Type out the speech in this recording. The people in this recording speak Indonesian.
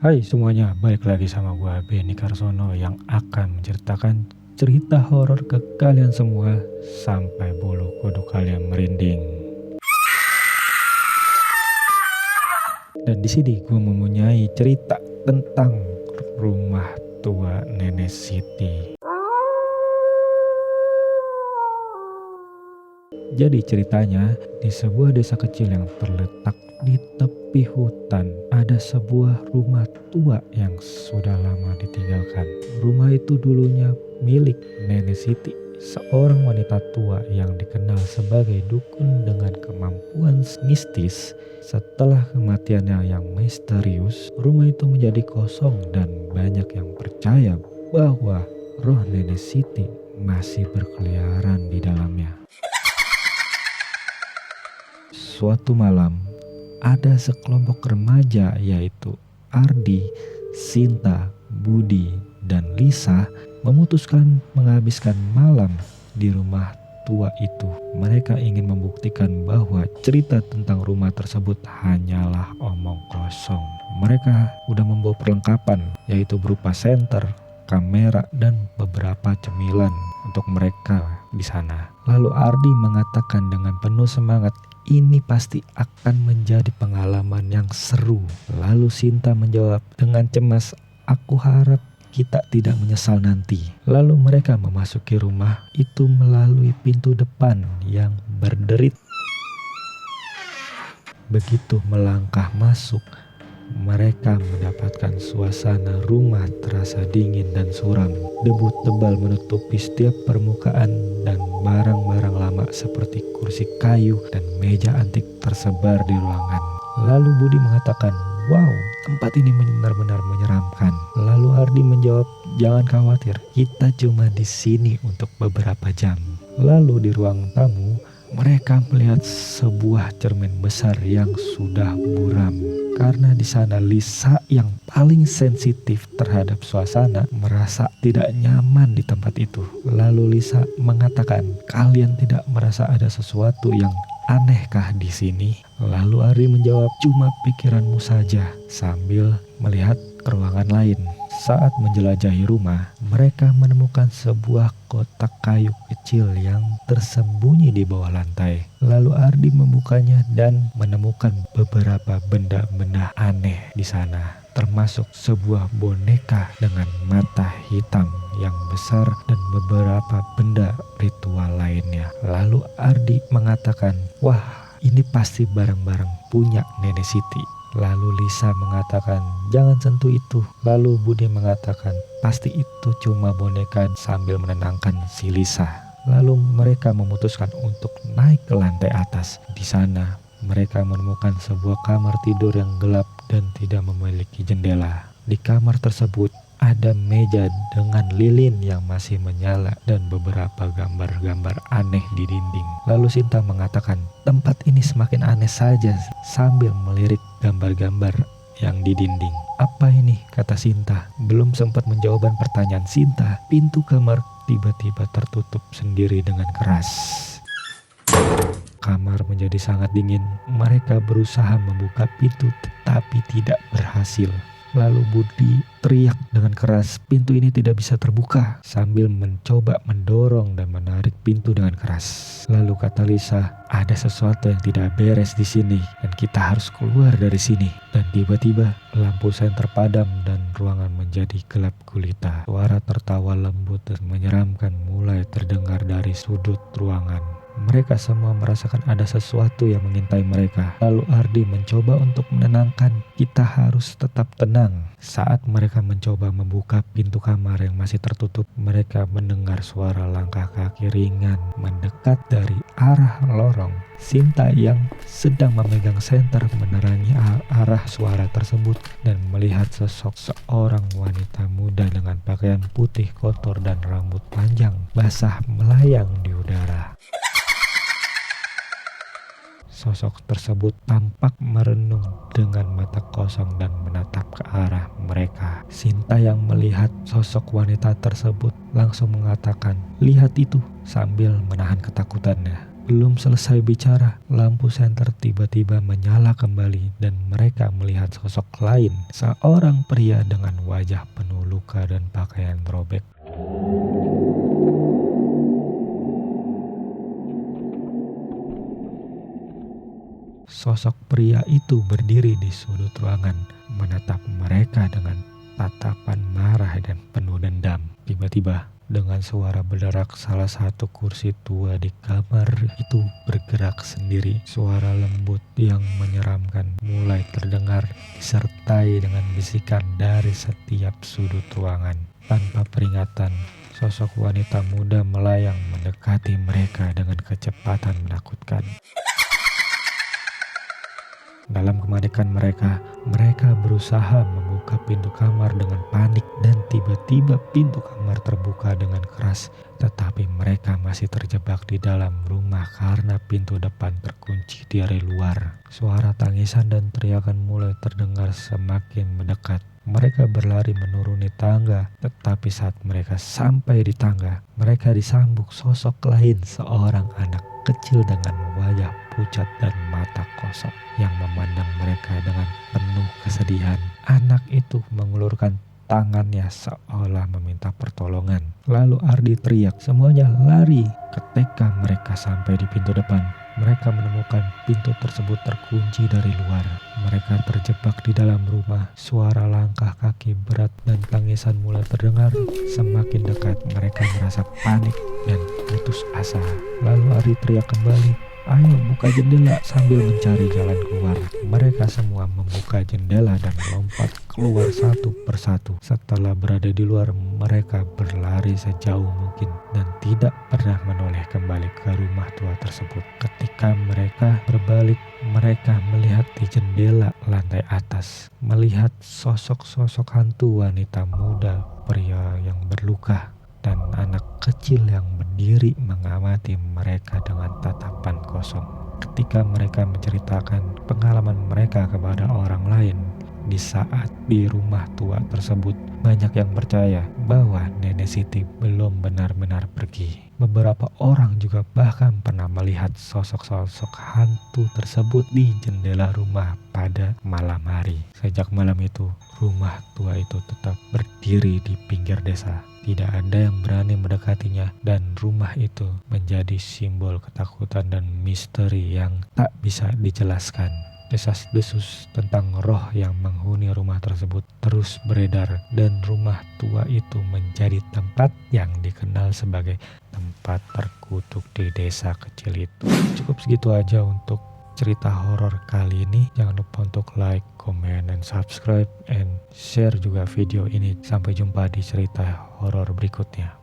Hai semuanya, balik lagi sama gua Benny Karsono yang akan menceritakan cerita horor ke kalian semua sampai bulu kuduk kalian merinding. Dan di sini gua mempunyai cerita tentang rumah tua Nenek Siti. Jadi ceritanya, di sebuah desa kecil yang terletak di tepi hutan, ada sebuah rumah tua yang sudah lama ditinggalkan. Rumah itu dulunya milik Nenek Siti, seorang wanita tua yang dikenal sebagai dukun dengan kemampuan mistis. Setelah kematiannya yang misterius, rumah itu menjadi kosong dan banyak yang percaya bahwa roh Nenek Siti masih berkeliaran di dalamnya. Suatu malam, ada sekelompok remaja yaitu Ardi, Sinta, Budi, dan Lisa memutuskan menghabiskan malam di rumah tua itu. Mereka ingin membuktikan bahwa cerita tentang rumah tersebut hanyalah omong kosong. Mereka udah membawa perlengkapan yaitu berupa senter, kamera, dan beberapa cemilan untuk mereka di sana. Lalu Ardi mengatakan dengan penuh semangat, ini pasti akan menjadi pengalaman yang seru. Lalu Sinta menjawab dengan cemas, aku harap kita tidak menyesal nanti. Lalu mereka memasuki rumah itu melalui pintu depan yang berderit. Begitu melangkah masuk, mereka mendapatkan suasana rumah terasa dingin dan suram. Debu tebal menutupi setiap permukaan dan barang-barang lama seperti kursi kayu dan meja antik tersebar di ruangan. Lalu Budi mengatakan, wow, tempat ini benar-benar menyeramkan. Lalu Ardi menjawab, jangan khawatir, kita cuma di sini untuk beberapa jam. Lalu di ruang tamu, mereka melihat sebuah cermin besar yang sudah buram. Karena di sana Lisa yang paling sensitif terhadap suasana merasa tidak nyaman di tempat itu. Lalu Lisa mengatakan, kalian tidak merasa ada sesuatu yang anehkah di sini? Lalu Ari menjawab, cuma pikiranmu saja, sambil melihat ke ruangan lain. Saat menjelajahi rumah, mereka menemukan sebuah kotak kayu kecil yang tersembunyi di bawah lantai. Lalu Ardi membukanya dan menemukan beberapa benda-benda aneh di sana, termasuk sebuah boneka dengan mata hitam yang besar dan beberapa benda ritual lainnya. Lalu Ardi mengatakan, wah, ini pasti barang-barang punya Nenek Siti. Lalu Lisa mengatakan, jangan sentuh itu. Lalu Budi mengatakan, pasti itu cuma boneka, sambil menenangkan si Lisa. Lalu mereka memutuskan untuk naik ke lantai atas. Di sana mereka menemukan sebuah kamar tidur yang gelap dan tidak memiliki jendela. Di kamar tersebut ada meja dengan lilin yang masih menyala dan beberapa gambar-gambar aneh di dinding. Lalu Sinta mengatakan, tempat ini semakin aneh saja, sambil melirik gambar-gambar yang di dinding. Apa ini? Kata Sinta. Belum sempat menjawab pertanyaan Sinta, pintu kamar tiba-tiba tertutup sendiri dengan keras. Kamar menjadi sangat dingin. Mereka berusaha membuka pintu tetapi tidak berhasil. Lalu Budi teriak dengan keras, pintu ini tidak bisa terbuka, sambil mencoba mendorong dan menarik pintu dengan keras. Lalu kata Lisa, ada sesuatu yang tidak beres di sini dan kita harus keluar dari sini. Dan tiba-tiba lampu senter padam dan ruangan menjadi gelap gulita. Suara tertawa lembut dan menyeramkan mulai terdengar dari sudut ruangan. Mereka semua merasakan ada sesuatu yang mengintai mereka. Lalu Ardi mencoba untuk menenangkan, kita harus tetap tenang. Saat mereka mencoba membuka pintu kamar yang masih tertutup, mereka mendengar suara langkah kaki ringan mendekat dari arah lorong. Sinta yang sedang memegang senter menerangi arah suara tersebut dan melihat sosok seorang wanita muda dengan pakaian putih kotor dan rambut panjang basah melayang di udara. Sosok tersebut tampak merenung dengan mata kosong dan menatap ke arah mereka. Sinta yang melihat sosok wanita tersebut langsung mengatakan, lihat itu, sambil menahan ketakutannya. Belum selesai bicara, lampu senter tiba-tiba menyala kembali dan mereka melihat sosok lain, seorang pria dengan wajah penuh luka dan pakaian robek. Sosok pria itu berdiri di sudut ruangan, menatap mereka dengan tatapan marah dan penuh dendam. Tiba-tiba, dengan suara berderak, salah satu kursi tua di kamar itu bergerak sendiri. Suara lembut yang menyeramkan mulai terdengar, disertai dengan bisikan dari setiap sudut ruangan. Tanpa peringatan, sosok wanita muda melayang mendekati mereka dengan kecepatan menakutkan. Dalam kemanikan mereka berusaha membuka pintu kamar dengan panik dan tiba-tiba pintu kamar terbuka dengan keras. Tetapi mereka masih terjebak di dalam rumah karena pintu depan terkunci dari luar. Suara tangisan dan teriakan mulai terdengar semakin mendekat. Mereka berlari menuruni tangga, tetapi saat mereka sampai di tangga, mereka disambut sosok lain, seorang anak kecil dengan wajah pucat dan mata kosong yang memandang mereka dengan penuh kesedihan. Anak itu mengulurkan tangannya seolah meminta pertolongan. Lalu Ardi teriak, semuanya lari. Ketika mereka sampai di pintu depan, mereka menemukan pintu tersebut terkunci dari luar. Mereka terjebak di dalam rumah. Suara langkah kaki berat dan tangisan mulai terdengar. Semakin dekat, mereka merasa panik dan putus asa. Lalu Ardi teriak kembali, ayo buka jendela, sambil mencari jalan keluar. Mereka semua membuka jendela dan melompat keluar satu persatu. Setelah berada di luar, mereka berlari sejauh mungkin dan tidak pernah menoleh kembali ke rumah tua tersebut. Ketika mereka berbalik, mereka melihat di jendela lantai atas, melihat sosok-sosok hantu wanita muda, pria yang berluka, dan anak kecil yang berdiri mengamati mereka dengan tatapan kosong. Ketika mereka menceritakan pengalaman mereka kepada orang lain di saat di rumah tua tersebut, banyak yang percaya bahwa Nenek Siti belum benar-benar pergi. Beberapa orang juga bahkan pernah melihat sosok-sosok hantu tersebut di jendela rumah pada malam hari. Sejak malam itu, rumah tua itu tetap berdiri di pinggir desa. Tidak ada yang berani mendekatinya dan rumah itu menjadi simbol ketakutan dan misteri yang tak bisa dijelaskan. Desas-desus tentang roh yang menghuni rumah tersebut terus beredar dan rumah tua itu menjadi tempat yang dikenal sebagai tempat terkutuk di desa kecil itu. Cukup segitu aja untuk cerita horor kali ini. Jangan lupa untuk like, comment, dan subscribe, and share juga video ini. Sampai jumpa di cerita horor berikutnya.